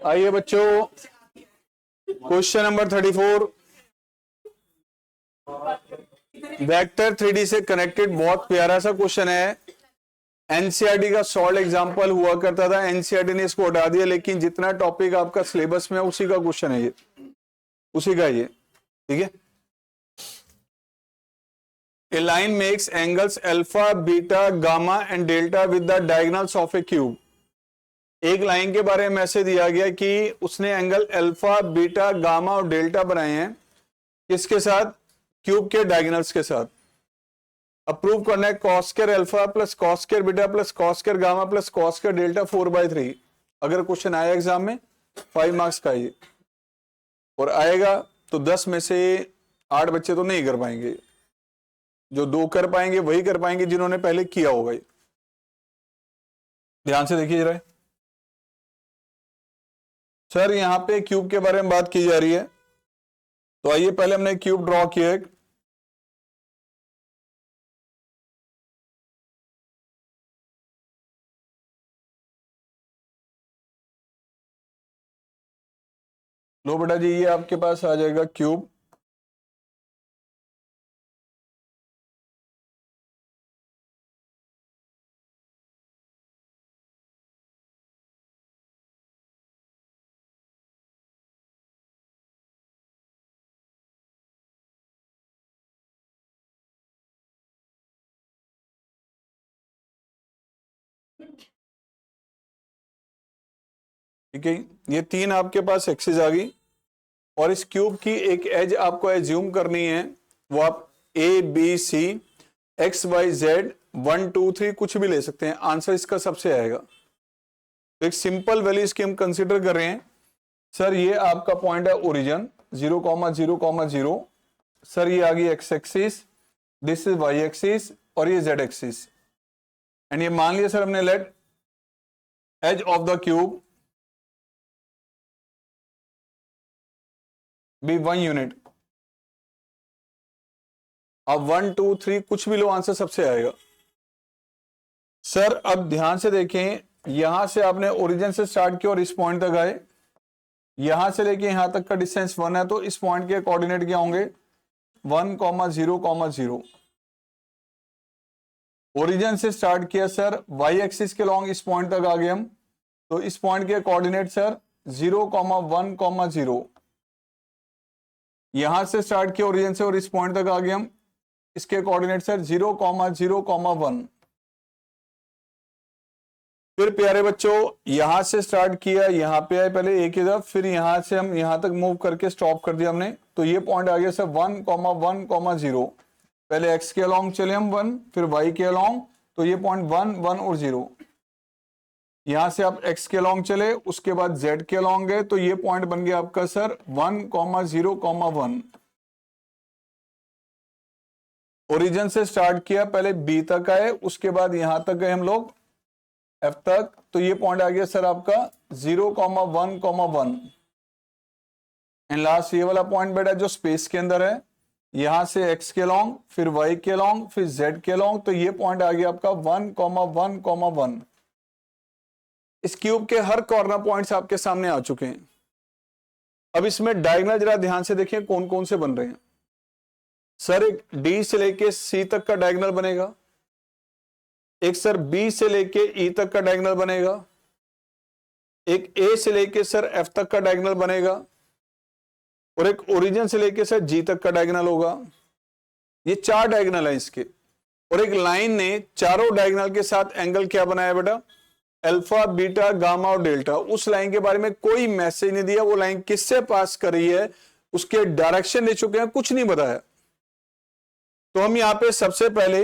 आइए बच्चों, question number 34। Vector 3D से कनेक्टेड बहुत प्यारा सा क्वेश्चन है। एनसीईआरटी का सॉल्व एग्जांपल हुआ करता था, एनसीईआरटी ने इसको हटा दिया, लेकिन जितना टॉपिक आपका सिलेबस में है उसी का क्वेश्चन है ये, उसी का ये, ठीक है। A line makes angles alpha, beta, gamma and delta with the diagonals of a cube। एक लाइन के बारे में मैसेज दिया गया कि उसने एंगल अल्फा, बीटा, गामा और डेल्टा बनाए हैं, किसके साथ? क्यूब के डायगोनल्स के साथ। अब प्रूव करना है cos square alpha plus cos square beta plus cos square gamma plus cos square delta 4/3। अगर क्वेश्चन आया एग्जाम में 5 मार्क्स का ये, और आएगा तो 10 में से 8 बच्चे तो नहीं कर पाएंगे। जो 2 कर पाएंगे वही कर पाएंगे जिन्होंने पहले किया होगा। ध्यान से देखिए जरा। सर यहां पे क्यूब के बारे में बात की जा रही है, तो आइए पहले हमने क्यूब ड्रॉ किया। लो बेटा जी, ये आपके पास आ जाएगा क्यूब। ठीक है, ये 3 आपके पास एक्सिस आ गई, और इस क्यूब की एक एज आपको एज्यूम करनी है। वो आप A B C X Y Z 1 2 3 कुछ भी ले सकते हैं, आंसर इसका सबसे आएगा। तो एक सिंपल वैल्यू इसकी हम कंसीडर कर रहे हैं। सर ये आपका पॉइंट है ओरिजिन 0,0,0। सर ये आ गई X axis, this is Y axis और ये जेड एक्सिस। एंड ये मान लिया सर हमने let edge of the cube be 1 unit. अब 1 2 3 कुछ भी लो, आंसर सबसे आएगा। सर अब ध्यान से देखें, यहां से आपने ओरिजिन से स्टार्ट किया और इस पॉइंट तक आए, यहां से लेके यहां तक का डिस्टेंस 1 है, तो इस पॉइंट के कोऑर्डिनेट क्या होंगे? 1,0,0। ओरिजिन से स्टार्ट किया सर, वाई एक्सिस के लॉन्ग इस पॉइंट तक आ गए हम, तो इस पॉइंट के कोऑर्डिनेट सर 0,1,0। यहां से स्टार्ट किया ओरिजिन से और इस पॉइंट तक आ गए हम, इसके कोऑर्डिनेट सर 0,0,1। फिर प्यारे बच्चों यहां से स्टार्ट किया, यहां पे आए पहले एक ही तरफ, फिर यहां से हम यहां तक मूव करके स्टॉप कर दिया हमने, तो ये पॉइंट आ गया सर 1,1,0। पहले x के अलोंग चले हम 1, फिर y के अलोंग, तो ये पॉइंट 1 1 और 0। यहां से आप x के अलोंग चले, उसके बाद z के अलोंग गए, तो ये पॉइंट बन गया आपका सर 1,0,1। ओरिजिन से स्टार्ट किया, पहले b तक आए, उसके बाद यहां तक गए हम लोग f तक, तो ये पॉइंट आ गया सर आपका 0,1,1। एंड लास्ट ये वाला पॉइंट बेटा जो स्पेस के अंदर है, यहां से x के लॉन्ग, फिर y के लॉन्ग, फिर z के लॉन्ग, तो ये पॉइंट आ गया आपका 1,1,1। इस क्यूब के हर कॉर्नर पॉइंट्स आपके सामने आ चुके हैं। अब इसमें डायगोनल जरा ध्यान से देखें कौन कौन से बन रहे हैं। सर एक D से लेके C तक का डायगोनल बनेगा, एक सर B से लेके E तक का डायगोनल बनेगा, एक A से लेके सर F तक का डायगोनल बनेगा, और एक ओरिजिन से लेके सर G तक का डायगोनल होगा। ये 4 डायगोनल है इसके, और एक लाइन ने चारों डायगोनल के साथ एंगल क्या बनाया बेटा? अल्फा, बीटा, गामा और डेल्टा। उस लाइन के बारे में कोई मैसेज नहीं दिया, वो लाइन किससे पास कर रही है, उसके डायरेक्शन दे चुके हैं, कुछ नहीं बताया। तो हम यहां पे सबसे पहले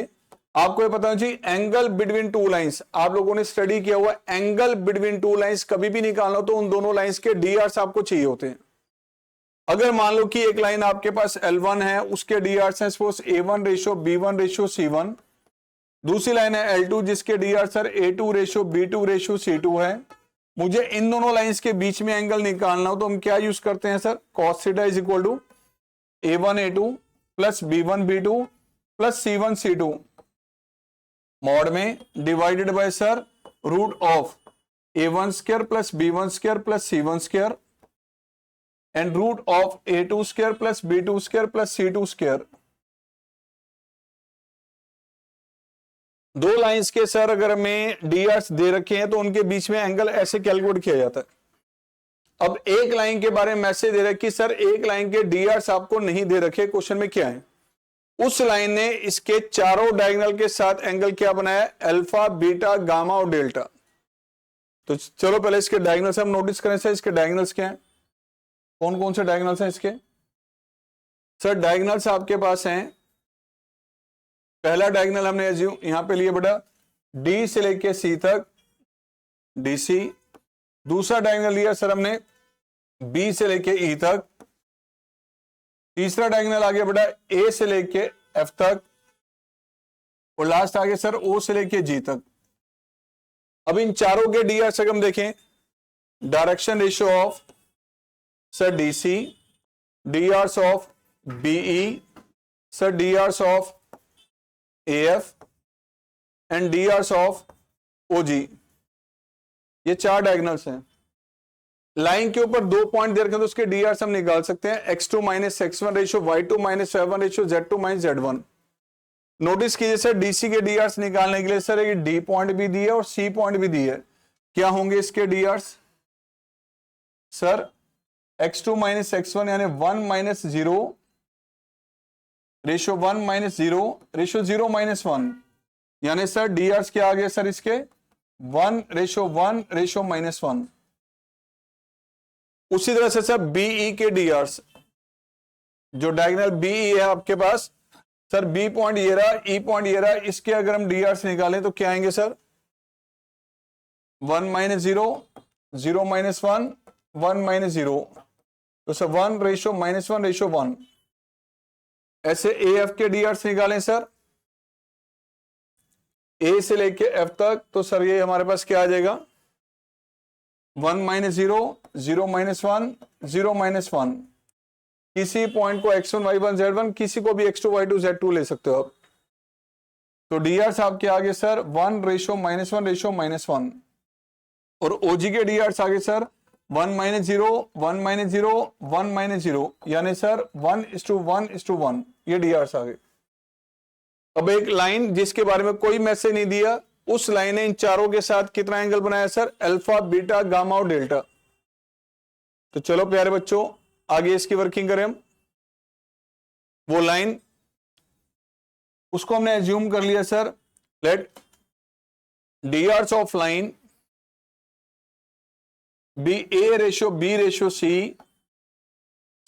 आपको ये पता चाहिए एंगल बिटवीन 2 लाइंस। आप लोगों ने स्टडी किया हुआ, एंगल बिटवीन 2 लाइंस कभी भी निकालना तो उन दोनों लाइंस के डीआर्स आपको चाहिए होते हैं। अगर मान लो कि एक लाइन आपके पास L1 है, उसके डीआर्स हैं सपोज A1:B1:C1, दूसरी लाइन है L2 जिसके डीआर सर A2:B2:C2 है। मुझे इन दोनों लाइंस के बीच में एंगल निकालना हो तो हम क्या यूज करते हैं sir? cos theta is equal to A1A2 plus B1B2 plus C1C2 mod में divided by sir root of a1 square plus b1 square plus c1 square and root of a2 square plus b2 square plus c2 square. दो lines के sir अगर हमें डीआर्स दे रखे हैं तो उनके बीच में एंगल ऐसे कैलकुलेट किया जाता है। अब एक लाइन के बारे में मैसेज दे रहा है कि सर एक लाइन के डीआर्स आपको नहीं दे रखे, क्वेश्चन में क्या है, उस लाइन ने इसके चारों डायगोनल के साथ एंगल क्या बनाया, अल्फा बीटा गामा और डेल्टा। तो चलो पहले इसके डायगोनल्स हम नोटिस करें सर, इसके डायगोनल्स क्या हैं, कौन कौन से डायगोनल्स हैं इसके। सर डायगोनल्स आपके पास हैं, पहला डायगोनल हमने यहां पे लिए बेटा डी से लेके सी तक डीसी, दूसरा डायगोनल लिया सर हमने बी से लेके ई तक, तीसरा डायगोनल आ गया बेटा ए से लेके एफ तक, और लास्ट आ गया सर ओ से लेके जी तक। अब इन चारों के डी आर हम देखें, direction ratio of sir DC, D Rs of BE, sir D Rs of AF and D Rs of OG, ये चार डायगोनल्स हैं। लाइन के ऊपर दो पॉइंट दे रखे हैं तो उसके डी आर्स हम निकाल सकते हैं, x2 minus x1 ratio y2 minus y1 ratio z2 minus z1। Notice कीजिए सर डीसी के डी आर्स निकालने के लिए सर एक डी पॉइंट भी दी है और सी पॉइंट भी दी है, क्या होंगे इसके D Rs, sir x2 minus x1 यानी 1 minus 0 ratio 1 minus 0 ratio 0 minus 1, यानी सर डी आर्स क्या आ गया सर इसके 1 रेशियो माइनस 1। उसी तरह से सर बीई के डी आर्स, जो डायगोनल बीई है आपके पास, सर बी पॉइंट ये रहा, ई पॉइंट ये रहा, इसके अगर हम डी आर्स निकालें तो क्या आएंगे सर 1 माइनस 0 0 माइनस 1 1 माइनस 0, तो सर 1 रेशियो माइनस 1 रेशियो 1। ऐसे ए एफ के डी आर्स निकालें सर ए से लेके एफ तक, तो सर ये हमारे पास क्या आ जाएगा 1 माइनस 0 0 माइनस 1 0 माइनस 1। किसी पॉइंट को x1 y1 z1, किसी को भी x2 y2 z2 ले सकते हो आप। तो डी आर्स आपके आगे sir 1 ratio minus 1 ratio minus 1, और ओजी के डी आर्स आगे सर 1 माइनस 0 1 माइनस 0 1 माइनस 0, यानी सर 1:1:1, ये डी आर्स आगे। अब एक लाइन जिसके बारे में कोई मैसेज नहीं दिया, उस लाइन ने इन चारों के साथ कितना एंगल बनाया सर, अल्फा बीटा गामा और डेल्टा। तो चलो प्यारे बच्चों आगे इसकी वर्किंग करें हम। वो लाइन उसको हमने एज्यूम कर लिया sir, let D Rs of line be A ratio B ratio C.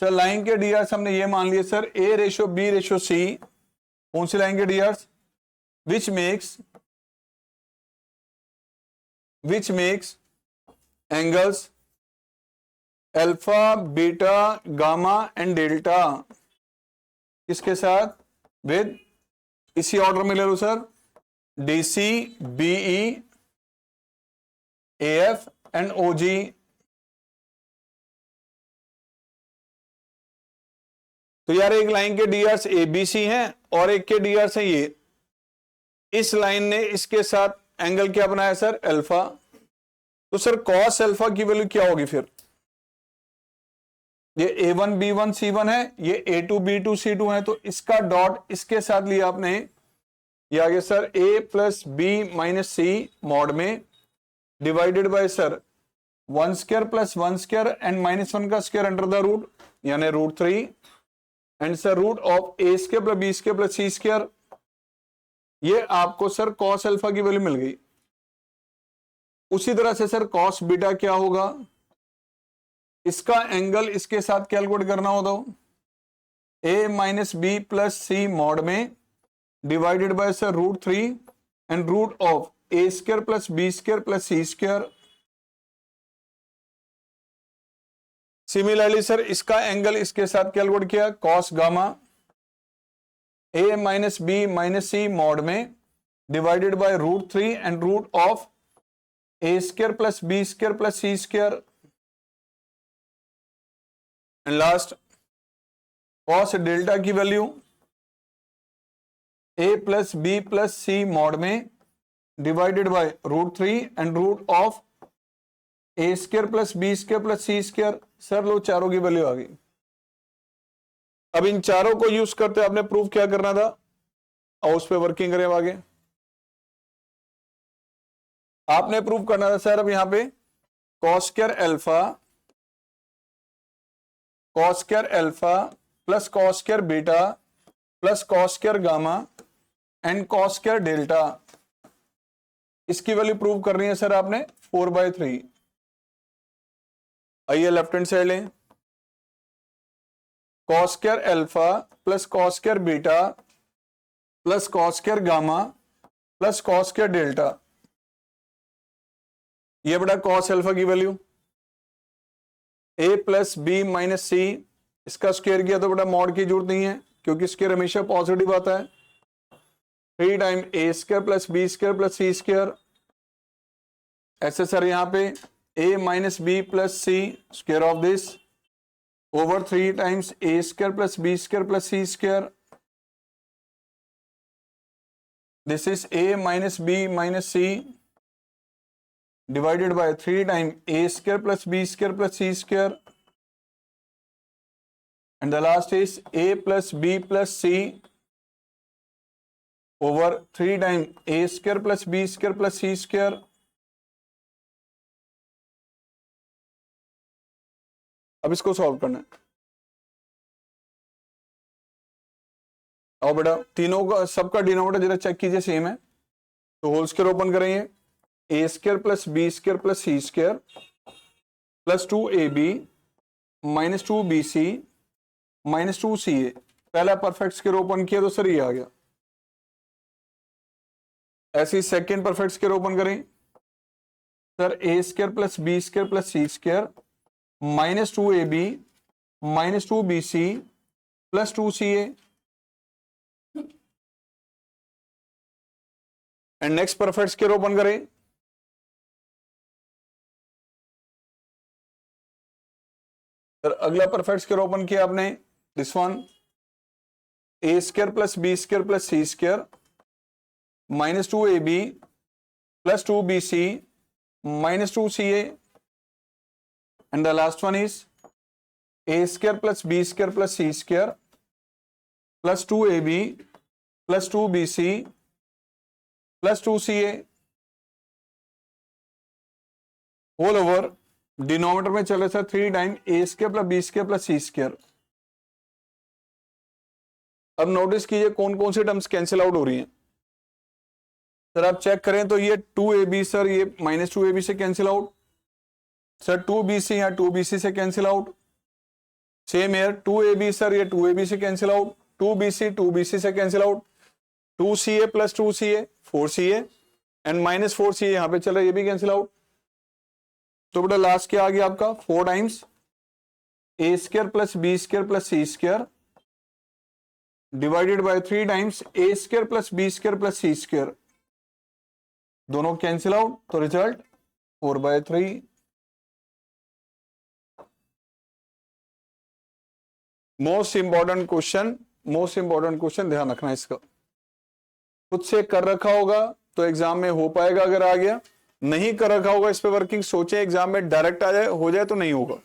Sir line के डी आर्स हमने ये मान लिया sir A ratio B ratio C, कौन सी लाइन के D Rs, which makes angles alpha beta gamma and delta, इसके साथ विद इसी ऑर्डर में ले लो sir DC BE AF and OG. तो यार एक लाइन के D Rs A B C हैं और एक के डी आर्स है ये, इस लाइन ने इसके साथ एंगल क्या बनाया सर अल्फा। तो सर कॉस अल्फा की वैल्यू क्या होगी फिर, ये A1 B1 C1 है, ये A2 B2 C2 है, तो इसका डॉट इसके साथ लिया आपने, ये आगे sir A plus B minus C mod में divided by sir 1 square plus 1 square and minus 1 का स्क्वायर अंडर द रूट, यानी √3 and sir root of A square plus B square plus C square. ये आपको sir cos alpha की value मिल गई। उसी तरह से सर कॉस बीटा क्या होगा, इसका एंगल इसके साथ कैलकुलेट करना हो तो A minus B plus C mod में divided by sir √3 and root of A square plus B square plus C square. Similarly sir इसका एंगल इसके साथ कैलकुलेट किया cos gamma A minus B minus C mod में divided by √3 and root of A square plus B square plus C square. And last cos delta की value A plus B plus C mod में divided by √3 and root of A square plus B square plus C square. Sir लो चारों की value आ गई। अब इन चारों को use करते आपने प्रूफ क्या करना था, और उस पर वर्किंग करें आगे। आपने प्रूफ करना था सर अब यहां पे cos square alpha plus cos square beta plus cos square gamma and cos square delta, इसकी वैल्यू प्रूव करनी है सर आपने 4/3। आइए लेफ्ट हैंड साइड लें, cos square alpha plus cos square beta plus cos square gamma plus cos square delta. ये बड़ा cos alpha की value a plus B minus C, इसका स्क्वायर किया तो बड़ा मॉड की जरूरत नहीं है क्योंकि स्क्वायर हमेशा पॉजिटिव आता है। 3 time A square plus B square plus C square. ऐसे सर यहां पे a minus B plus C square of this over 3 times A square plus B square plus C square. This is a minus B minus C divided by 3 times a square plus b square plus c square, and the last is a plus b plus c over 3 times a square plus b square plus c square। अब इसको solve करना है। आओ बेटा तीनों का सबका denominator जरा चेक कीजिए सेम है, तो होल स्क्वायर ओपन करेंगे, A square plus B square plus C square plus 2ab minus 2bc minus 2ca। पहला परफेक्ट स्क्वायर ओपन किया तो सर ये आ गया। ऐसे ही सेकेंड परफेक्ट स्क्वायर ओपन करें, sir A square plus B square plus C square minus 2ab minus 2bc plus 2ca। And next perfect square open करें, सर अगला परफेक्ट स्क्वायर ओपन किया आपने, this one A square plus B square plus C square minus 2ab plus 2bc minus 2ca, and the last one is A square plus B square plus C square plus 2ab plus 2bc plus 2ca whole over denominator में चले sir 3 time A square plus B square plus C square. अब notice कीजिए कौन कौन सी terms cancel out हो रही हैं। Sir आप चेक करें तो ये 2ab सर ये माइनस 2ab से कैंसिल आउट, सर 2bc यहाँ 2bc से cancel out, same here 2ab sir ये 2ab से कैंसिल आउट, 2bc 2bc से cancel out, 2ca plus 2ca 4ca and minus 4ca यहां पे चल रहा है, ये भी कैंसिल आउट। तो बेटा लास्ट क्या आ गया आपका 4 times A square plus B square plus C square divided by 3 times A square plus B square plus C square. दोनों कैंसिल आउट तो रिजल्ट 4/3। मोस्ट इंपॉर्टेंट क्वेश्चन ध्यान रखना, इसका खुद से कर रखा होगा तो एग्जाम में हो पाएगा, अगर आ गया नहीं कर रखा होगा इस पे वर्किंग सोचे एग्जाम में डायरेक्ट आ जाए हो जाए तो नहीं होगा।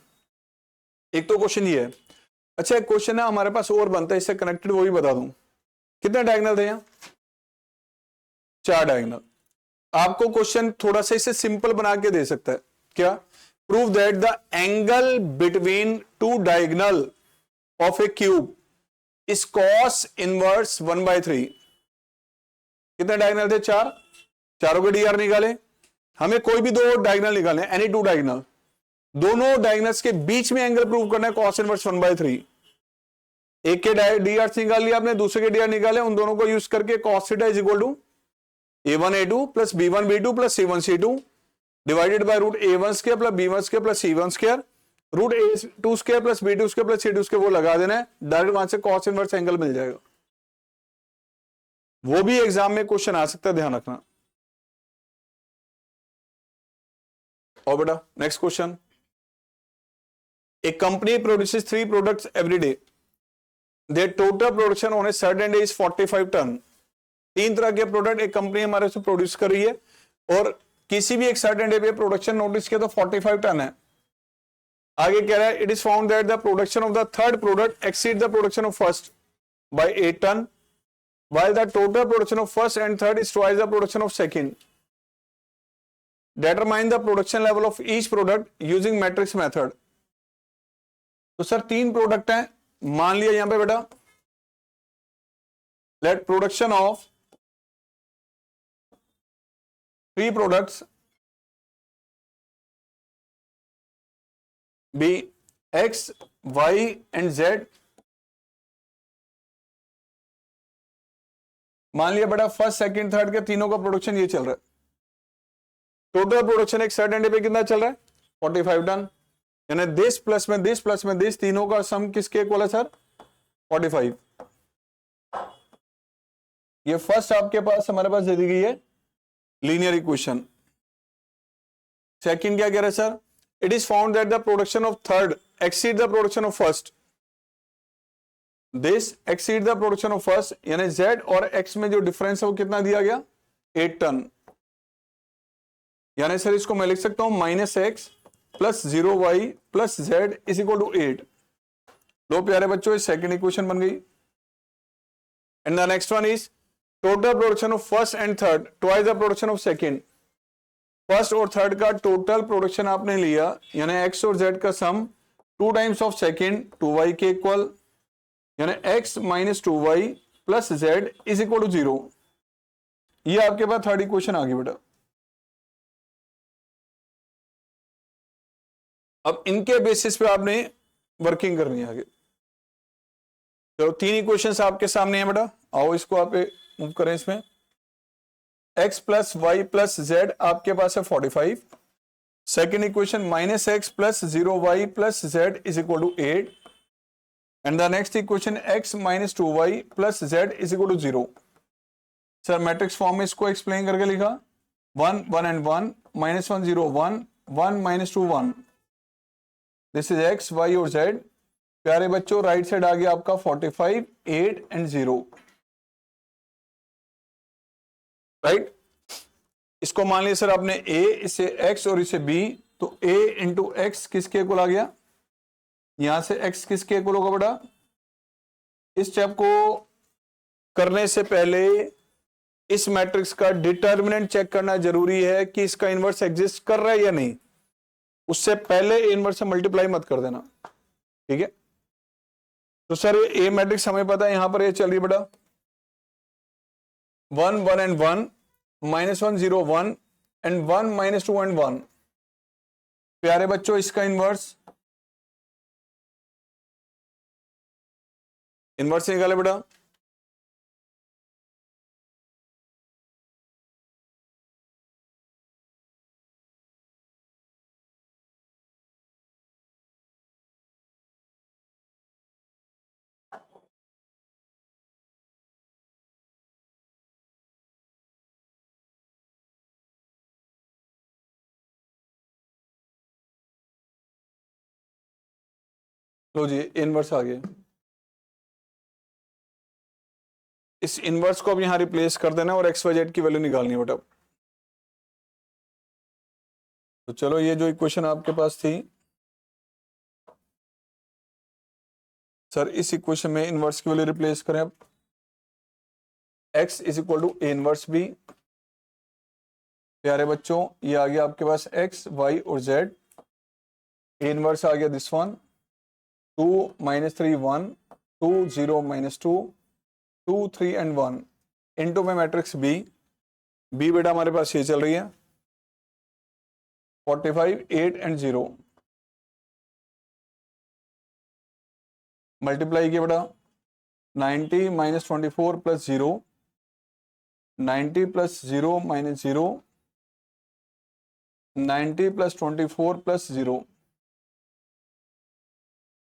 एक तो क्वेश्चन ये है। अच्छा एक क्वेश्चन है हमारे पास और बनता है इससे कनेक्टेड, वो भी बता दूं। कितने डायगोनल थे यहां? 4 डायगोनल। आपको क्वेश्चन थोड़ा सा इसे सिंपल बना के दे सकता है, क्या? Prove that the angle between 2 diagonal of A cube is cos inverse 1/3। कितने डायगोनल थे? 4। चारों के डीआर निकाले, हमें कोई भी 2 डायगोनल निकालने, एनी 2 डायगोनल, दोनों डायगोनल्स के बीच में एंगल प्रूव करना है कॉस इनवर्स 1/3। एक के डीआर निकाल लिया आपने, दूसरे के डीआर निकाले, उन दोनों को यूज करके cos theta is equal to a1 a2 plus b1 b2 plus c1 c2 divided by root a1 square plus b1 square plus c1 square root a2 square plus b2 square plus c2 square, वो लगा देना है, direct वहां से cos inverse angle मिल जाएगा। वो भी exam में क्वेश्चन आ सकता है, ध्यान रखना। और बेटा next question, A company produces 3 products every day, there total production on a certain day is 45 ton. 3 तरह के प्रोडक्ट एक कंपनी हमारे से प्रोड्यूस कर रही है और किसी भी एक सर्टेन डे पे प्रोडक्शन नोटिस किया तो 45 टन है। आगे कह रहा है it is found that the production of the third product exceed the production of first by 8 ton while the total production of first and third is twice the production of second. Determine the production level of each product using matrix method. तो sir 3 product हैं, मान लिया यहां पे बेटा, let production of 3 products be X, Y and Z. मान लिया बेटा फर्स्ट सेकंड थर्ड के तीनों का प्रोडक्शन ये चल रहा है। टोटल प्रोडक्शन एक सर्टेन डे पे कितना चल रहा है 45 टन, यानी दिस प्लस में दिस प्लस में दिस तीनों का सम किसके इक्वल है सर 45। ये फर्स्ट आपके पास हमारे पास दे दी गई है लीनियर इक्वेशन। सेकंड क्या कह रहा है sir, it is found that the production of third exceed the production of first, this exceed the production of first, यानी Z और X में जो डिफरेंस है वो कितना दिया गया 8 टन। यानी सर इसको मैं लिख सकता हूं -X plus 0Y plus Z is equal to 8। लो प्यारे बच्चों, सेकंड इक्वेशन बन गई। And the next one is total production of first and third twice the production of second. First और थर्ड का टोटल प्रोडक्शन आपने लिया, यानी X और Z का सम 2 टाइम्स ऑफ सेकंड 2Y के इक्वल, यानी x minus 2y plus Z is equal to 0। ये आपके पास थर्ड इक्वेशन आ गई बेटा। अब इनके बेसिस पे आपने वर्किंग करनी है आगे। तो 3 इक्वेशंस आपके सामने है बेटा, आओ इसको आप मूव करें। इसमें x plus Y plus Z आपके पास है 45। Second equation -x plus 0y plus Z is equal to 8 and the next equation x minus 2y plus z is equal to 0। Sir matrix form में इसको explain करके लिखा 1 1 and 1 -1 0 1 1 minus 2 1। This is x y और z। प्यारे बच्चों right side आ गया आपका 45 8 and 0, right. इसको मान लिया सर आपने a, इसे x और इसे b, तो a इंटू एक्स किसके इक्वल आ गया, यहां से x किसके इक्वल होगा बेटा। इस स्टेप को करने से पहले इस मैट्रिक्स का डिटर्मिनेंट चेक करना जरूरी है कि इसका इनवर्स एग्जिस्ट कर रहा है या नहीं। उससे पहले इनवर्स से मल्टीप्लाई मत कर देना, ठीक है। तो सर ए मैट्रिक्स हमें पता है, यहां पर ये चल रही है बेटा 1 1 and 1 -1 0 1 and 1 -2 and 1। प्यारे बच्चों इसका इनवर्स निकाले बेटा। लो जी इनवर्स आ गया। इस इनवर्स को अब यहां रिप्लेस कर देना और एक्स वाई जेड की वैल्यू निकालनी है बेटा। तो चलो ये जो इक्वेशन आपके पास थी सर, इस इक्वेशन में इनवर्स की वैल्यू रिप्लेस करें। अब x is equal to A inverse B. प्यारे बच्चों ये आ गया आपके पास x y और z। ए इनवर्स आ गया दिस वन 2 -3 1 2 0 -2 2 3 and 1 इनटू में मैट्रिक्स बी। बी बेटा हमारे पास ये चल रही है 45 8 and 0। मल्टीप्लाई किया बेटा 90 -24 plus 0 90 plus 0 -0 90 plus 24 plus 0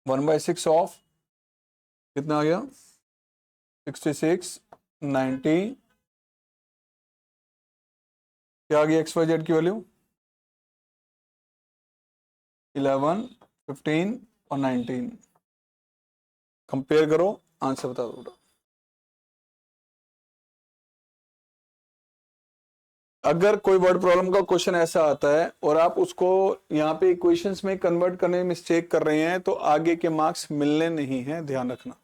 1/6 of कितना आ गया 66 90। क्या आ गया एक्स वाई जेड की वैल्यू 11 15 और 19। कंपेयर करो आंसर बता दो। अगर कोई वर्ड प्रॉब्लम का क्वेश्चन ऐसा आता है और आप उसको यहाँ पे इक्वेशंस में कन्वर्ट करने में मिस्टेक कर रहे हैं तो आगे के मार्क्स मिलने नहीं हैं, ध्यान रखना,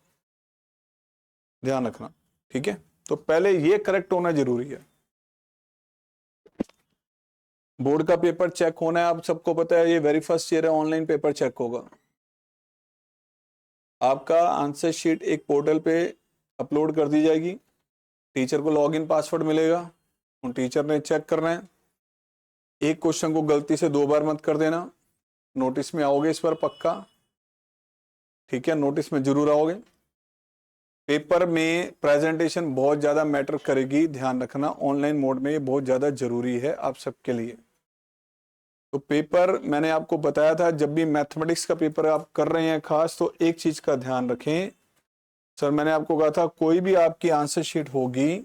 ध्यान रखना, ठीक है। तो पहले ये करेक्ट होना जरूरी है। बोर्ड का पेपर चेक होना है, आप सबको पता है, ये वेरी फर्स्ट ईयर है, ऑनलाइन पेपर चेक होगा। आपका आंसर शीट एक पोर्टल पे अपलोड कर दी जाएगी, टीचर को लॉगिन पासवर्ड मिलेगा, उन टीचर ने चेक करना है। एक क्वेश्चन को गलती से 2 बार मत कर देना, नोटिस में आओगे इस बार पक्का, ठीक है, नोटिस में जरूर आओगे। पेपर में प्रेजेंटेशन बहुत ज्यादा मैटर करेगी, ध्यान रखना, ऑनलाइन मोड में ये बहुत ज्यादा जरूरी है आप सबके लिए। तो पेपर मैंने आपको बताया था, जब भी मैथमेटिक्स का पेपर आप कर रहे हैं खास, तो एक चीज का ध्यान रखें। सर मैंने आपको कहा था कोई भी आपकी आंसर शीट होगी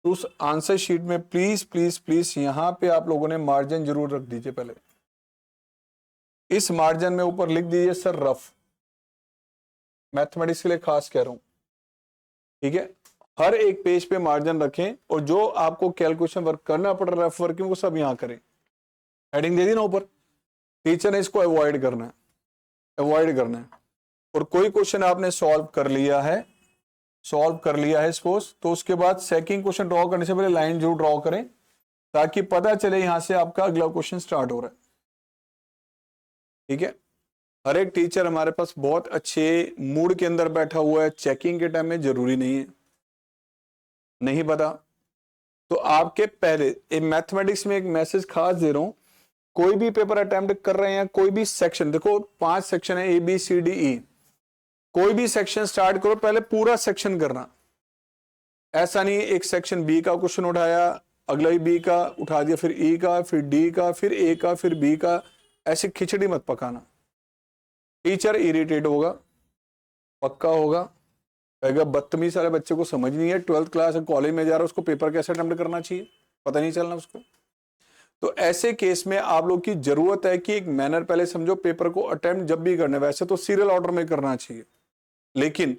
तो उस आंसर शीट में प्लीज प्लीज प्लीज यहां पे आप लोगों ने मार्जिन जरूर रख दीजिए। पहले इस मार्जिन में ऊपर लिख दीजिए सर रफ, मैथमेटिक्स के लिए खास कह रहा हूं, ठीक है। हर एक पेज पे मार्जिन रखें और जो आपको कैलकुलेशन वर्क करना पड़ रहा है, रफ वर्किंग, वो सब यहां करें। हेडिंग दे दी ना ऊपर, टीचर ने इसको अवॉइड करना है, अवॉइड करना है। और कोई क्वेश्चन आपने सॉल्व कर लिया है, सॉल्व कर लिया है सपोज, तो उसके बाद सेकंड क्वेश्चन ड्रॉ करने से पहले लाइन जरूर ड्रॉ करें ताकि पता चले यहां से आपका अगला क्वेश्चन स्टार्ट हो रहा है, ठीक है। हर एक टीचर हमारे पास बहुत अच्छे मूड के अंदर बैठा हुआ है, चेकिंग के टाइम में जरूरी नहीं है, नहीं पता तो आपके पहले मैथमेटिक्स में एक मैसेज खास दे रहा हूं, कोई भी पेपर अटेम्प्ट कर रहे हैं, कोई भी सेक्शन, देखो 5 सेक्शन है, ABCDE, कोई भी सेक्शन स्टार्ट करो पहले पूरा सेक्शन करना। ऐसा नहीं एक सेक्शन बी का क्वेश्चन उठाया, अगला ही बी का उठा दिया, फिर ई का, फिर डी का, फिर ए का, फिर बी का, ऐसी खिचड़ी मत पकाना। टीचर इरिटेट होगा, पक्का होगा, कहेगा बदतमीज, सारे बच्चे को समझ नहीं है, 12th क्लास कॉलेज में जा रहा है, उसको पेपर कैसे अटेम्प्ट करना चाहिए पता नहीं चलना उसको। तो ऐसे केस में आप लोग की जरूरत है कि एक मैनर पहले समझो, पेपर को अटेम्प्ट जब भी करने, वैसे तो सीरियल ऑर्डर में करना चाहिए, लेकिन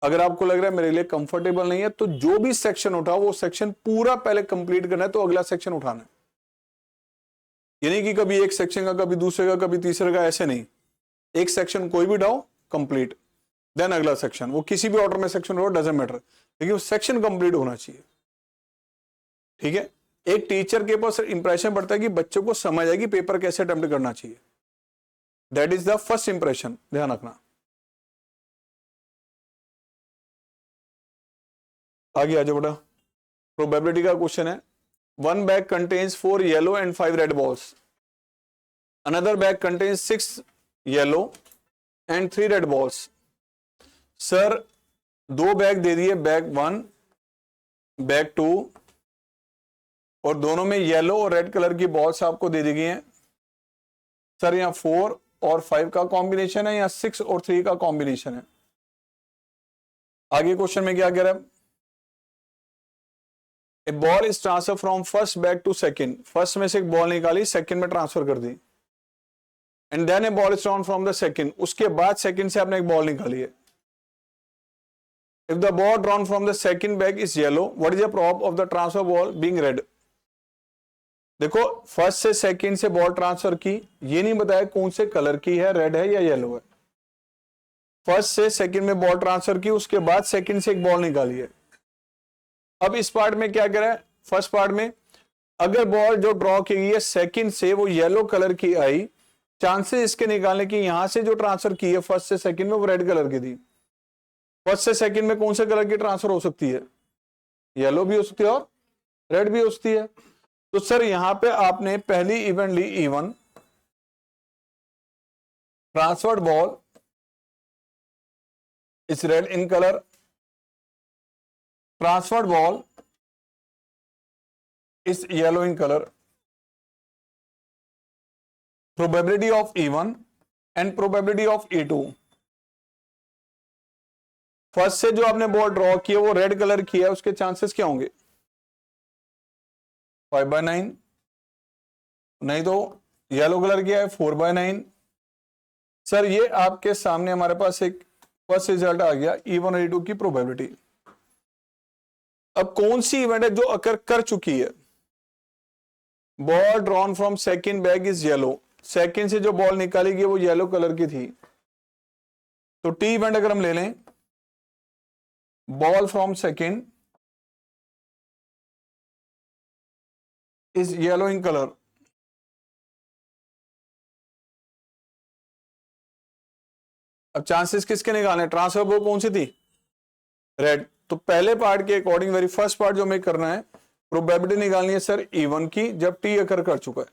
अगर आपको लग रहा है मेरे लिए कंफर्टेबल नहीं है तो जो भी सेक्शन उठाओ वो सेक्शन पूरा पहले कंप्लीट करना है, तो अगला सेक्शन उठाना है। यानी कि कभी एक सेक्शन का, कभी दूसरे का, कभी तीसरे का, ऐसे नहीं, एक सेक्शन कोई भी उठाओ कंप्लीट, देन अगला सेक्शन, वो किसी भी ऑर्डर में सेक्शन हो डजंट मैटर, लेकिन वो सेक्शन कंप्लीट होना चाहिए, ठीक है। एक टीचर के पास इंप्रेशन पड़ता है कि बच्चों को समझ आएगी पेपर कैसे अटेम्प्ट करना चाहिए, that is the first impression, ध्यान रखना। आगे आ जाओ बेटा, प्रोबेबिलिटी का क्वेश्चन है। 1 bag contains 4 yellow and 5 red balls. Another bag contains 6 yellow and 3 red balls. Sir 2 bag दे दिए, बैग 1, बैग 2, और दोनों में येलो और रेड कलर की बॉल्स आपको दे दी गई हैं। सर यहाँ 4 और 5 का कॉम्बिनेशन है या 6 और 3 का कॉम्बिनेशन है? आगे क्वेश्चन में क्या कह रहा है? A ball is transfer from first bag to second, first में से एक बॉल निकाली, सेकंड में ट्रांसफर कर दी, and then a ball is drawn from the second, उसके बाद सेकंड से आपने एक बॉल निकाली है। If the ball drawn from the second bag is yellow, what is the probability of the transfer ball being red? देखो first से second से बॉल ट्रांसफर की, ये नहीं बताया कौन से कलर की है, रेड है या येलो है। फर्स्ट से सेकंड में बॉल ट्रांसफर की, उसके बाद सेकंड से एक बॉल निकाली है। अब इस पार्ट में क्या कह रहा है? फर्स्ट पार्ट में अगर बॉल जो ड्रॉ की गई है सेकंड से वो येलो कलर की आई, चांसेस इसके निकालने की यहां से जो ट्रांसफर की है फर्स्ट से सेकंड में वो रेड कलर की थी। फर्स्ट से सेकंड में कौन से कलर की ट्रांसफर हो सकती है? येलो भी हो सकती है और रेड भी हो सकती है। तो सर यहां पे आपने पहली इवेंट ली E1, transferred ball is red in colour, transferred ball is yellow in color. Probability of E1 and probability of E2. First से जो आपने बॉल ड्रॉ की है वो रेड कलर की है, उसके चांसेस क्या होंगे? 5/9, नहीं तो येलो कलर की है 4/9। सर ये आपके सामने हमारे पास एक फर्स्ट रिजल्ट आ गया E1 और E2 की प्रोबेबिलिटी। अब कौन सी इवेंट है जो अकर कर चुकी है? Ball drawn from second bag is yellow, second से जो बॉल निकाली गई वो येलो कलर की थी। तो टी इवेंट अगर हम ले लें, ball from second is yellow in colour, अब चांसेस किसके निकालने, ट्रांसफर बॉल कौन सी थी, रेड। तो पहले पार्ट के अकॉर्डिंग वेरी फर्स्ट पार्ट जो हमें करना है, प्रोबेबिलिटी निकालनी है सर इवन की जब टी अकर कर चुका है।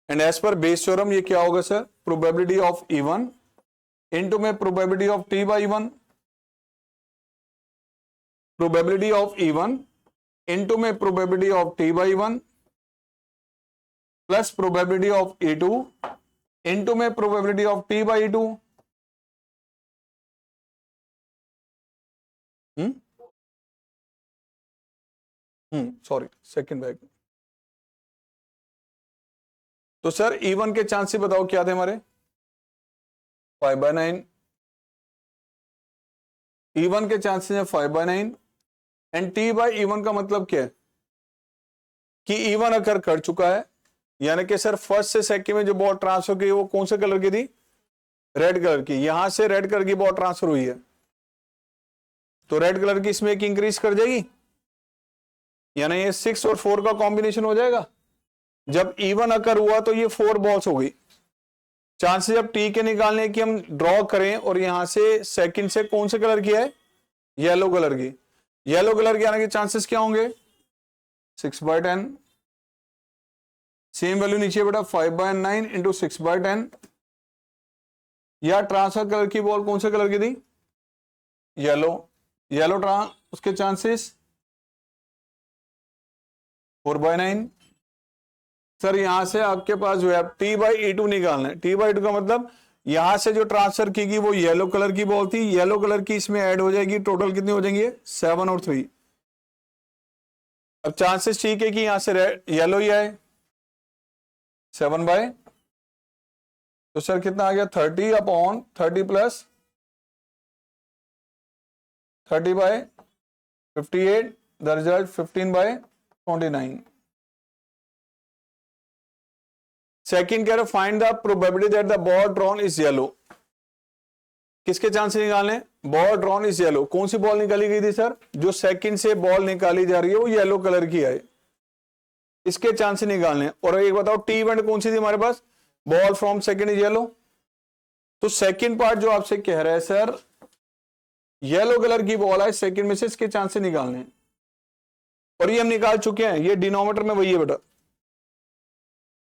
And as per Bayes theorem ये क्या होगा sir, probability of E one into में probability of T by one, probability of E one into में probability of T by one plus probability of A two into में probability of T by two. Sorry second bag. तो sir E one के chances बताओ क्या थे हमारे, 5/9, even के chances है 5/9 एंड टी बाई इवन का मतलब क्या है कि इवन अकर कर चुका है, यानी कि सर फर्स्ट से सेकंड में जो बॉल ट्रांसफर की वो कौन से कलर की थी, रेड कलर की। यहां से रेड कलर की बॉल ट्रांसफर हुई है तो रेड कलर की इसमें एक इंक्रीज कर जाएगी, यानी ये 6 और 4 का कॉम्बिनेशन हो जाएगा। जब इवन अकर हुआ तो ये 4 बॉल्स हो गई। चांसेस जब टी के निकालने की हम ड्रॉ करें और यहां से सेकंड से कौन से कलर की है, येलो कलर की, येलो कलर के आने के चांसेस क्या होंगे, 6/10, सेम वैल्यू नीचे बेटा 5/9 इंटू 6/10, या ट्रांसफर कलर की बॉल कौन से कलर की थी, येलो, येलो उसके चांसेस 4/9। सर यहां से आपके पास जो है टी बाई ई टू निकालना है, टी बाई टू का मतलब यहां से जो ट्रांसफर की गई वो येलो कलर की बॉल थी, येलो कलर की इसमें ऐड हो जाएगी, टोटल कितनी हो जाएंगी 7 और 3। अब चांसेस ठीक है कि यहां से येलो ही आए 7/, तो सर कितना आ गया 30/30 प्लस 30/58, द रिजल्ट 15/29। सेकंड कह रहे find the probability that the ball drawn is yellow, किसके चांसेस निकालने, बॉल ड्रॉन इज येलो, कौन सी बॉल निकाली गई थी सर, जो सेकंड से बॉल निकाली जा रही है वो येलो कलर की है, इसके चांसेस निकालने। और एक बताओ टी इवेंट कौन सी थी हमारे पास, ball from second is yellow. तो सेकंड पार्ट जो आपसे कह रहा है सर येलो कलर की बॉल है सेकंड में से, इसके चांसेस निकालने, और ये हम निकाल चुके हैं, ये डिनोमिनेटर में वही है बेटा।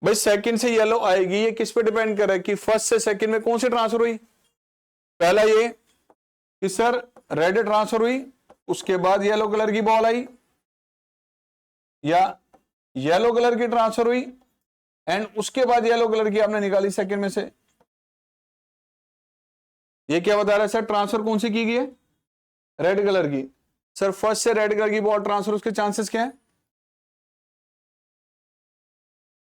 भाई सेकंड से येलो आएगी, ये किस पे डिपेंड कर रहा है कि फर्स्ट से सेकंड में कौन सी ट्रांसफर हुई, पहला ये कि सर रेड ट्रांसफर हुई, उसके बाद येलो कलर की बॉल आई, या येलो कलर की ट्रांसफर हुई एंड उसके बाद येलो कलर की आपने निकाली सेकंड में से। ये क्या बता रहा है सर, ट्रांसफर कौन सी की गई है, रेड कलर की। सर फर्स्ट से रेड कलर की बॉल ट्रांसफर, उसके चांसेस क्या है,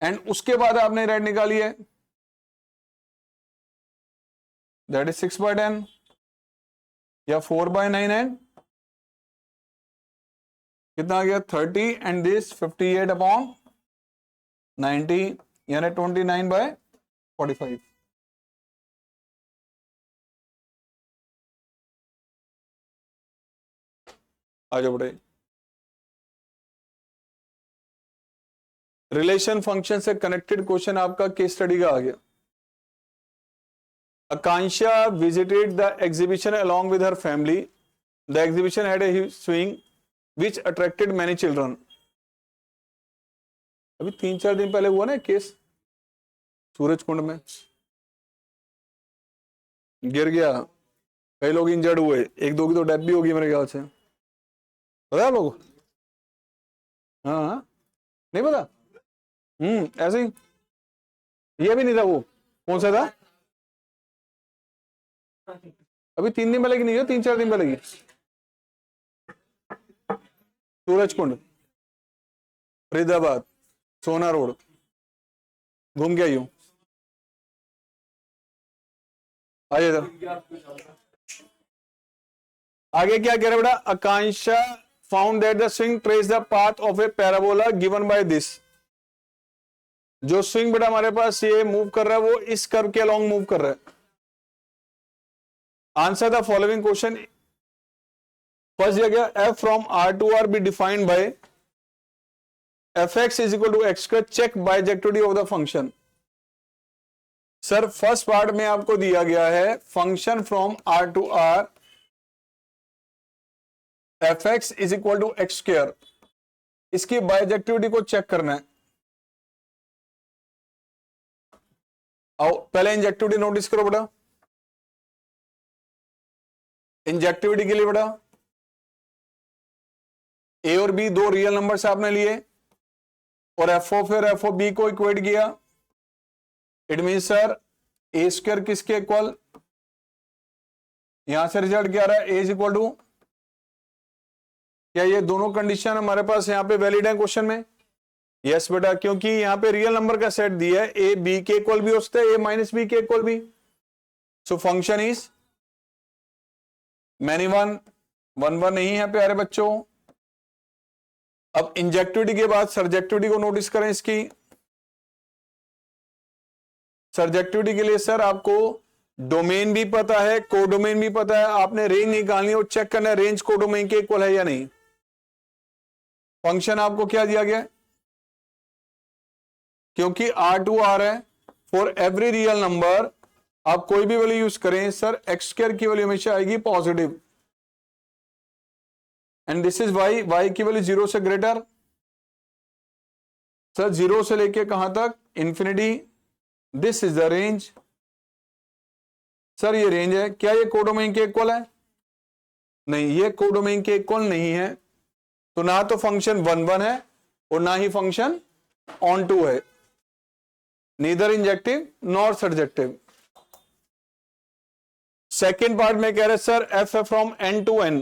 एंड उसके बाद आपने रेड निकाली है, दैट इज 6/10 या 4/9 एंड कितना आ गया 30 एंड दिस 58/90 यानी 29/45। आ जाओ बेटे, रिलेशन फंक्शन से कनेक्टेड क्वेश्चन आपका केस स्टडी का आ गया। Akanksha visited the exhibition along with her family. The exhibition had a huge swing which attracted many children. अभी 3-4 दिन पहले हुआ ना केस सूरज कुंड में, गिर गया, कई लोग इंजर्ड हुए, 1-2 की तो डेथ भी होगी मेरे ख्याल से, पता है लोग, हाँ नहीं पता, ऐसे ही, ये भी नहीं था, वो कौन सा था, अभी 3 दिन पहले की नहीं है, 3-4 दिन पहले की, सूरज कुंड, फरीदाबाद, सोना रोड, घूम के आई हूं, आइए इधर। आगे क्या कह रहे बेटा, Akanksha found that the swing trace the path of a parabola given by this. जो स्विंग बेटा हमारे पास ये मूव कर रहा है वो इस कर्व के अलोंग मूव कर रहा है। Answer the following question. First दिया गया F from R to R be defined by F X is equal to X square, check bijectivity of the function. Sir first part में आपको दिया गया है function from R to R F X is equal to X square, इसकी bijectivity को check करना है। आओ पहले इंजेक्टिविटी नोटिस करो बेटा। इंजेक्टिविटी के लिए बेटा ए और बी दो रियल नंबर्स आपने लिए और एफ ऑफ बी को इक्वेट किया। It mean sir A square किसके इक्वल, यहां से रिजल्ट क्या आ रहा है, ए इज इक्वल टू, क्या ये दोनों कंडीशन हमारे पास यहां पे वैलिड है क्वेश्चन में? यस बेटा, क्योंकि यहां पे रियल नंबर का सेट दिया है, ए बी के इक्वल भी हो सकता है, ए माइनस बी के इक्वल भी। So function is many one, one नहीं है प्यारे बच्चों। अब इंजेक्टिविटी के बाद सर्जेक्टिविटी को नोटिस करें इसकी। सर्जेक्टिविटी के लिए सर आपको डोमेन भी पता है, कोडोमेन भी पता है, आपने रेंज निकालनी है और चेक करना है रेंज कोडोमेन के इक्वल है या नहीं। फंक्शन आपको क्या दिया गया, क्योंकि आर टू आर है, फॉर एवरी रियल नंबर आप कोई भी वैल्यू यूज करें सर एक्स स्क्वायर की वैल्यू हमेशा आएगी positive, and this is Y, Y की वैल्यू 0 से ग्रेटर। सर 0 से लेके कहां तक, infinity. This is the range. Sir ये रेंज है, क्या ये कोडोमेन के इक्वल है? नहीं, ये कोडोमेन के इक्वल नहीं है, तो ना तो फंक्शन 1 1 है और ना ही फंक्शन ऑन टू है, neither injective nor surjective. Second part में कह रहे सर एफ है from N to N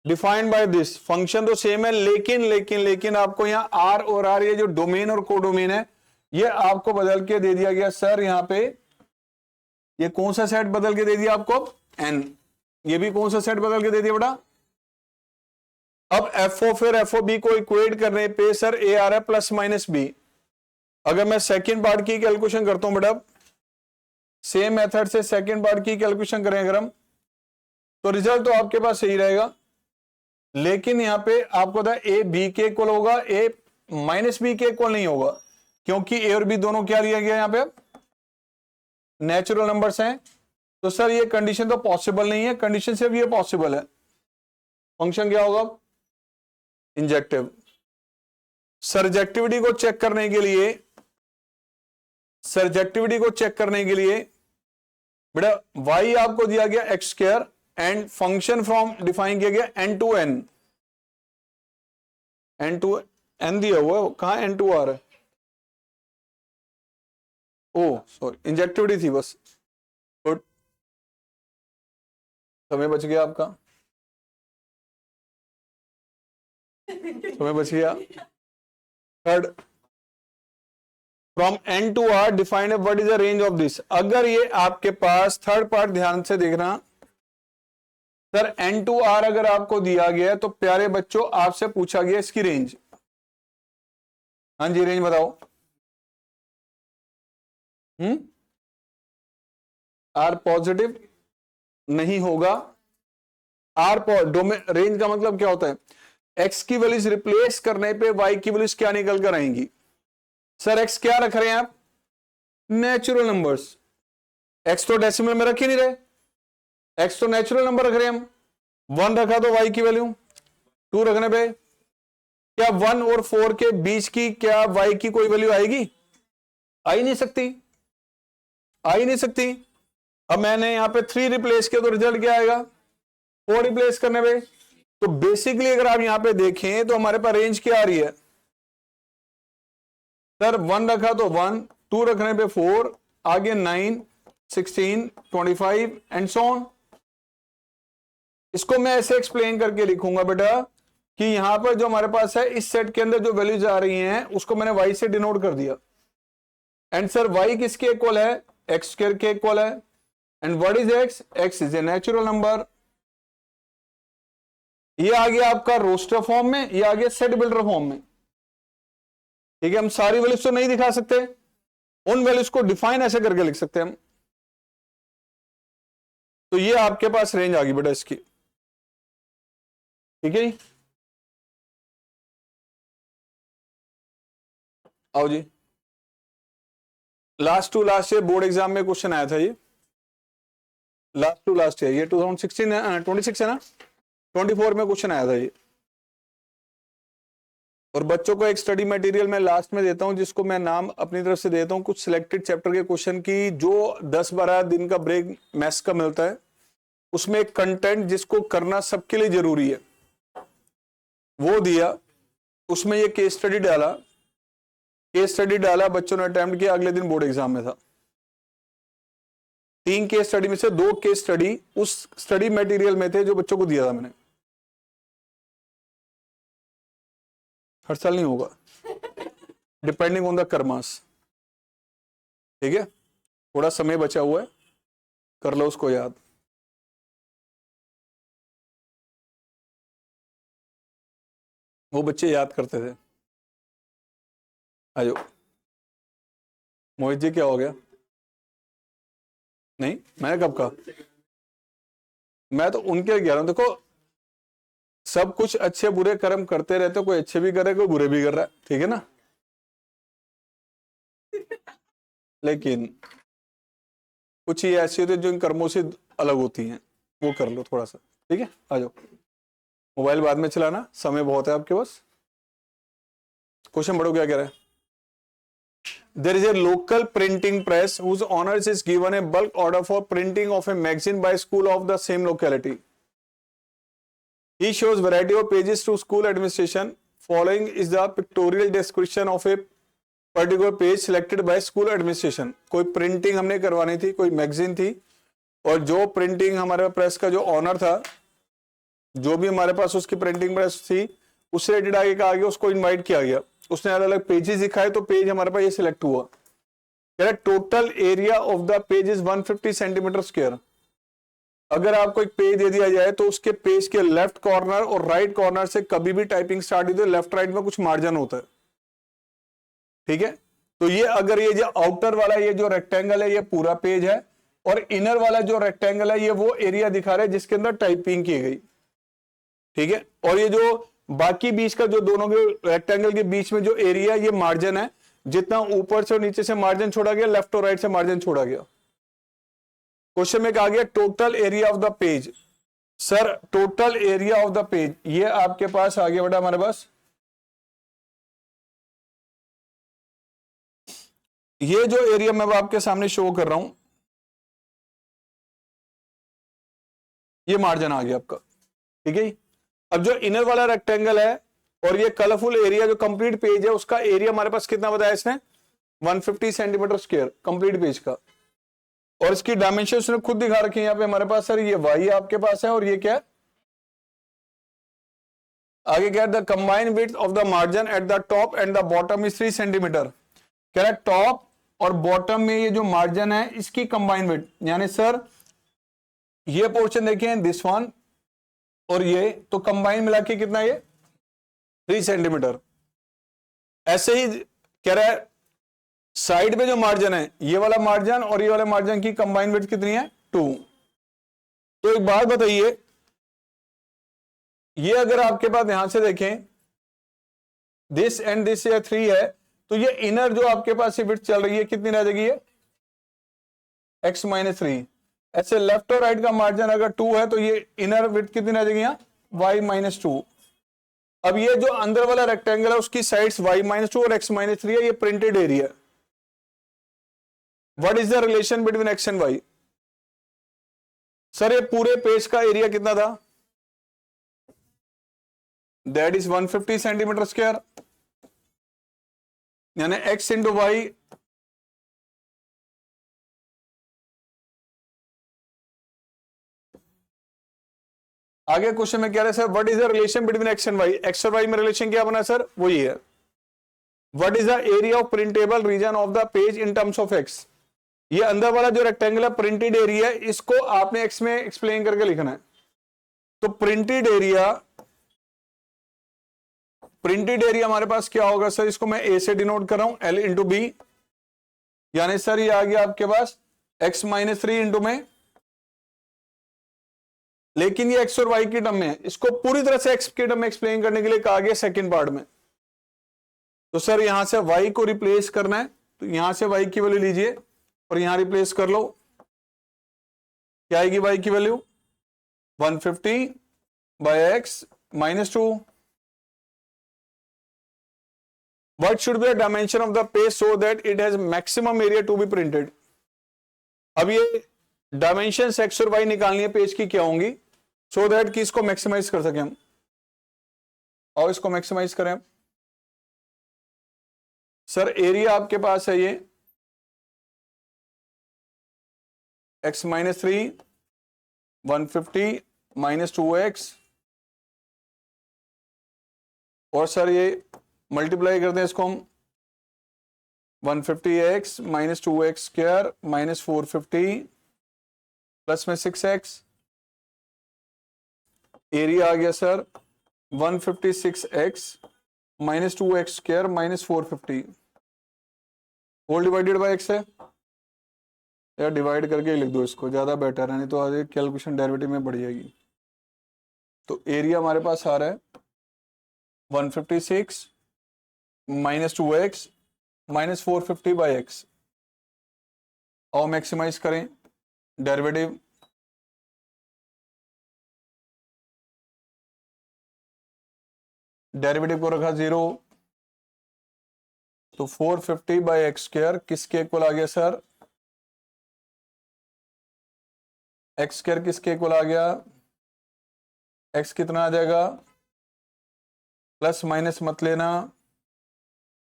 defined by this, function तो सेम है लेकिन आपको यहां आर और आर, ये जो डोमेन और कोडोमेन है ये आपको बदल के दे दिया गया। सर यहां पे ये कौन सा सेट बदल के दे दिया आपको, एन। ये भी कौन सा सेट बदल के दे दिया बेटा। अब एफ ओ बी को इक्वेट करने पे सर ए आ रहा है प्लस माइनस बी। अगर मैं सेकेंड पार्ट की कैलकुलेशन करता हूं बेटा, सेम मेथड से सेकेंड पार्ट की कैलकुलेशन करें अगर हम, तो रिजल्ट तो आपके पास सही रहेगा, लेकिन यहां पे आपको पता है ए बी के इक्वल होगा, ए माइनस बी के इक्वल नहीं होगा, क्योंकि ए और बी दोनों क्या लिया गया यहां पे, नेचुरल नंबर्स हैं। तो सर ये कंडीशन तो पॉसिबल नहीं है, कंडीशन सिर्फ ये पॉसिबल है। फंक्शन क्या होगा, इंजेक्टिव। सर्जेक्टिविटी को चेक करने के लिए, सर्जेक्टिविटी को चेक करने के लिए बेटा y आपको दिया गया X square and function from define किया गया N to N, N to N दिया हुआ, कहां एन टू आर है, ओ सॉरी इंजेक्टिविटी थी बस, गुड, समय बच गया आपका, समय बच गया। Third from N to R defined what is the range of this. अगर ये आपके पास थर्ड पार्ट ध्यान से देखना सर, एन टू आर अगर आपको दिया गया है तो प्यारे बच्चों आपसे पूछा गया इसकी रेंज। हाँ जी रेंज बताओ। आर पॉजिटिव नहीं होगा, आर डोमेन रेंज का मतलब क्या होता है, एक्स की वैल्यूज रिप्लेस करने पे वाई की वैल्यूज क्या निकल कर आएंगी। सर एक्स क्या रख रहे हैं आप, नेचुरल नंबर्स, एक्स तो डेसिमल में रख ही नहीं रहे, एक्स तो नेचुरल नंबर रख रहे हैं हम। 1 रखा तो वाई की वैल्यू 2 रखने पे क्या 1 और 4 के बीच की क्या वाई की कोई वैल्यू आएगी, आ ही नहीं सकती, आ ही नहीं सकती। अब मैंने यहां पे 3 रिप्लेस किया तो रिजल्ट क्या आएगा, 4 रिप्लेस करने पे। तो बेसिकली अगर आप यहां पे देखें तो हमारे पास रेंज क्या आ रही है, सर 1 रखा तो 1, 2 रखने पे 4, आगे 9, 16, 25 एंड सो ऑन। इसको मैं ऐसे एक्सप्लेन करके लिखूंगा बेटा कि यहां पर जो हमारे पास है इस सेट के अंदर जो वैल्यूज आ रही हैं उसको मैंने y से डिनोट कर दिया, एंड सर y किसके इक्वल है, एक्स स्क्वायर के इक्वल है, and what is x, x is a natural number. ये आ गया आपका रोस्टर फॉर्म में, ये आ गया सेट बिल्डर फॉर्म में। ठीक है, हम सारी वैल्यूज तो नहीं दिखा सकते, उन वैल्यूज को डिफाइन ऐसे करके लिख सकते हैं हम। तो ये आपके पास रेंज आ गई बेटा इसकी, ठीक है जी। आओ जी, last to last year board exam में क्वेश्चन आया था ये, लास्ट टू लास्ट ईयर, ये 2016 26 है ना, 24 में क्वेश्चन आया था ये। और बच्चों को एक स्टडी मटेरियल मैं लास्ट में देता हूं, जिसको मैं नाम अपनी तरफ से देता हूं, कुछ सिलेक्टेड चैप्टर के क्वेश्चन की, जो 10-12 दिन का ब्रेक मैथ्स का मिलता है, उसमें एक कंटेंट जिसको करना सबके लिए जरूरी है वो दिया, उसमें ये केस स्टडी डाला, बच्चों ने अटेम्प्ट किया, अगले दिन बोर्ड एग्जाम में था। 3 केस स्टडी में से 2 केस स्टडी उस स्टडी मटेरियल में थे जो बच्चों को दिया था मैंने। हर साल नहीं होगा, डिपेंडिंग ऑन द कर्मास, ठीक है। थोड़ा समय बचा हुआ है, कर लो उसको याद। वो बच्चे याद करते थे। आजो मोहित जी, क्या हो गया? नहीं, मैंने कब कहा? मैं तो उनके लिए कह रहा हूं, देखो सब कुछ अच्छे बुरे कर्म करते रहते, कोई अच्छे भी कर रहा है, कोई बुरे भी कर रहा है, ठीक है ना। लेकिन कुछ ही ऐसी होती है जो इन कर्मों से अलग होती हैं, वो कर लो थोड़ा सा, ठीक है। आ जाओ, मोबाइल बाद में चलाना, समय बहुत है आपके पास। क्वेश्चन पढ़ो, क्या कह रहा है? There is a local printing press whose owners is given a bulk order for printing of a magazine by school of the same locality. He shows variety of pages to school administration. Following is the pictorial description of a particular page selected by school administration. कोई printing हमने करवानी थी, कोई magazine थी, और जो printing हमारे press का जो ऑनर था, जो भी हमारे पास उसकी प्रिंटिंग प्रेस थी, उससे रिलेटेड आगे का आगे उसको इनवाइट किया गया, उसने अलग अलग पेजेस दिखाए, तो पेज हमारे पास ये सिलेक्ट हुआ। कह रहा total area of the page is 150 centimetre square. अगर आपको एक पेज दे दिया जाए तो उसके पेज के लेफ्ट कॉर्नर और राइट कॉर्नर से कभी भी टाइपिंग स्टार्ट होती है, लेफ्ट राइट में कुछ मार्जिन होता है, ठीक है। तो ये अगर ये जो आउटर वाला ये जो रेक्टेंगल है ये पूरा पेज है, और इनर वाला जो रेक्टेंगल है ये वो एरिया दिखा रहा है जिसके अंदर टाइपिंग की गई, ठीक है। और ये जो बाकी बीच का जो दोनों के रेक्टेंगल के बीच में जो एरिया ये मार्जिन है, जितना ऊपर से और नीचे से मार्जिन छोड़ा गया, लेफ्ट और राइट से मार्जिन छोड़ा गया। क्वेश्चन में कहा गया total area of the page. Sir total area of the page ये आपके पास आ गया बेटा, हमारे पास ये जो एरिया मैं आपके सामने शो कर रहा हूं, ये मार्जिन आ गया आपका, ठीक है। अब जो इनर वाला रेक्टेंगल है और ये कलरफुल एरिया जो कंप्लीट पेज है, उसका एरिया हमारे पास कितना बताया इसने? 150 सेंटीमीटर स्क्वायर कंप्लीट पेज का। और इसकी डायमेंशन उसने खुद दिखा रखी है यहाँ पे हमारे पास। सर ये वाई आपके पास है, और ये क्या है आगे? क्या the combined width of the margin at the top and the bottom is 3 centimetre. कह रहा है टॉप और बॉटम में ये जो मार्जिन है इसकी कंबाइंड विड्थ, यानी सर ये पोर्शन देखें दिस वन और ये, तो कंबाइन मिला के कितना ये 3 सेंटीमीटर। ऐसे ही कह रहा है साइड में जो मार्जिन है ये वाला मार्जिन और ये वाला मार्जिन की कंबाइन विड्थ कितनी है? 2। तो एक बात बताइए, ये अगर आपके पास यहां से देखें दिस एंड दिस या 3 है, तो ये इनर जो आपके पास ये विड्थ चल रही है कितनी रह जाएगी? ये x-3। ऐसे लेफ्ट और राइट का मार्जिन अगर 2 है तो ये इनर विड्थ कितनी रह जाएगी यहाँ? y-2। अब ये जो अंदर वाला रेक्टेंगल है उसकी साइड्स y-2 और x-3 है, ये printed area. What is the relation between x and y? Sir ये पूरे पेज का एरिया कितना था? दैट इज 150 सेंटीमीटर स्क्वायर, यानी x इंटू वाई आगे क्वेश्चन में क्या है sir? What is the relation between X and Y? X और वाई में रिलेशन क्या बना सर? वो ये है। What is the area of printable region of the page in terms of x? ये अंदर वाला जो रेक्टेंगुलर प्रिंटेड एरिया है इसको आपने एक्स में एक्सप्लेन करके लिखना है। तो प्रिंटेड प्रिंटेड एरिया हमारे पास क्या होगा सर, इसको मैं ए से डिनोट कर रहा हूं, L इंटू बी, यानी सर ये आ गया आपके पास x माइनस 3 इंटू में, लेकिन ये x और y की टर्म में है, इसको पूरी तरह से x के टर्म में एक्सप्लेन करने के लिए कहा गया सेकंड पार्ट में। तो सर यहां से y को रिप्लेस करना है, तो यहां से y की वैल्यू लीजिए और यहां रिप्लेस कर लो, क्या आएगी y की value 150 by x minus 2। What should be the dimension of the page so that it has maximum area to be printed? अब ये डायमेंशन x और y निकालनी है पेज की क्या होंगी, सो दैट कि इसको मैक्सिमाइज कर सके हम, और इसको मैक्सिमाइज करें। सर एरिया आपके पास है ये x माइनस 3 150 माइनस 2x, और सर ये मल्टीप्लाई करते हैं इसको हम 150x minus 2x square minus 450 plus में 6x, एरिया आ गया sir 156x minus 2x square minus 450, whole divided by x है, या डिवाइड करके लिख दो इसको, ज्यादा बेटर है, नहीं तो आगे कैलकुलेशन डेरिवेटिव में बढ़ जाएगी। तो एरिया हमारे पास आ रहा है 156 minus 2x minus 450 by x, और मैक्सिमाइज करें डेरिवेटिव, डेरिवेटिव को रखा 0, तो 450 बाई एक्स स्क्वायर किसके इक्वल आ गया सर, एक्स स्क्वायर किसके इक्वल आ गया, एक्स कितना आ जाएगा, प्लस माइनस मत लेना,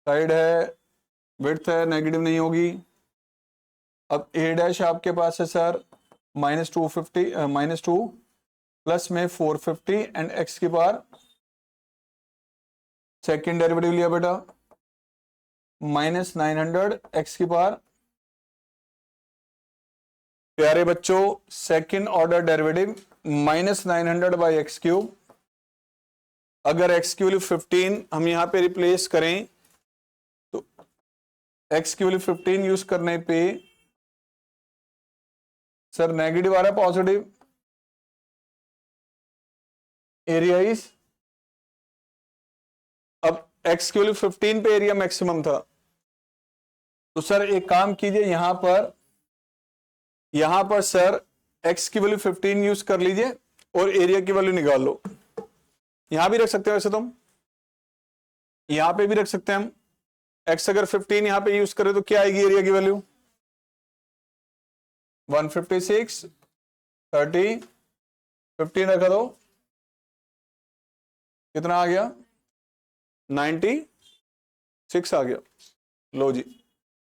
साइड है, विड्थ है, नेगेटिव नहीं होगी। अब ए डैश आपके पास है सर माइनस 250 माइनस 2 प्लस में 450 एंड एक्स की पावर, सेकेंड डेरिवेटिव लिया बेटा माइनस 900 एक्स की पावर। प्यारे बच्चों second order derivative minus 900 by x cube, अगर एक्स की वैल्यू 15 हम यहां पे रिप्लेस करें तो एक्स की वैल्यू 15 यूज करने पे सर नेगेटिव आ रहा है पॉजिटिव, एरिया इज, अब एक्स की वैल्यू 15 पे एरिया मैक्सिमम था, तो सर एक काम कीजिए यहां पर सर एक्स की वैल्यू 15 यूज कर लीजिए और एरिया की वैल्यू निकाल लो, यहां भी रख सकते हो, वैसे तुम यहां पे भी रख सकते हैं हम, एक्स अगर 15 यहां पे यूज करें तो क्या आएगी एरिया की वैल्यू 156 30 15 रखा दो, कितना आ गया 96 आ गया, लो जी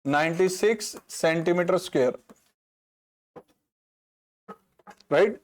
96 सेंटीमीटर स्क्वायर, राइट।